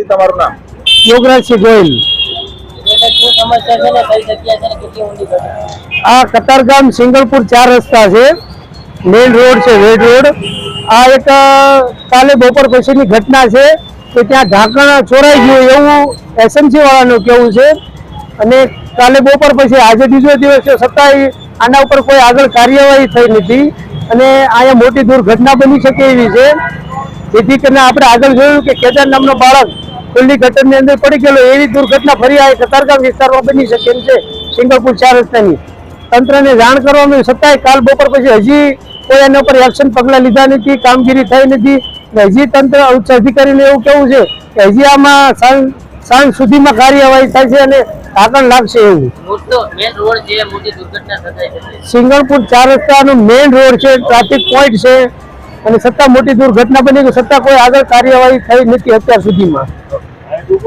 વતી તમારું નામ? યોગરાજસિંહ ગોયલ। આ કતારગામ સિંગલપુર 4 રસ્તા છે, મેઇન રોડ છે, રેડ રોડ। આ એક કાલે બપોર પછીની ઘટના છે કે ત્યાં ઢાંકણ ચોરાઈ ગયું એવું એસએમસી વાળાનું કહેવું છે, અને કાલે બપોર પછી આજે બીજો દિવસ છે છતાંય આના ઉપર કોઈ આગળ કાર્યવાહી થઈ નથી, અને અહીંયા મોટી દુર્ઘટના બની શકે એવી છે। જેથી કરીને આપણે આગળ જોયું કે કેદાર નામનો બાળક ખુલ્લી ગટરની અંદર પડી ગયેલો, એવી દુર્ઘટના ફરી આ કતારગામ વિસ્તારમાં બની શકે એમ છે સિંગલપુર 4 રસ્તાની। તંત્રને જાણ કરવામાં છતાંય કાલ બપોર પછી હજી કોઈ એના ઉપર એક્શન પગલાં લીધા નથી, કામગીરી થઈ નથી। હજી તંત્ર ઉચ્ચ અધિકારીને એવું કેવું છે કે હજી આમાં સાંજ સુધીમાં કાર્યવાહી થાય છે અને આગળ લાગશે એવું। સિંગલપુર 4 રસ્તાનો મેઇન રોડ છે, ટ્રાફિક પોઈન્ટ છે, અને છતાં મોટી દુર્ઘટના બની, છતાં કોઈ આગળ કાર્યવાહી થઈ નથી અત્યાર સુધીમાં।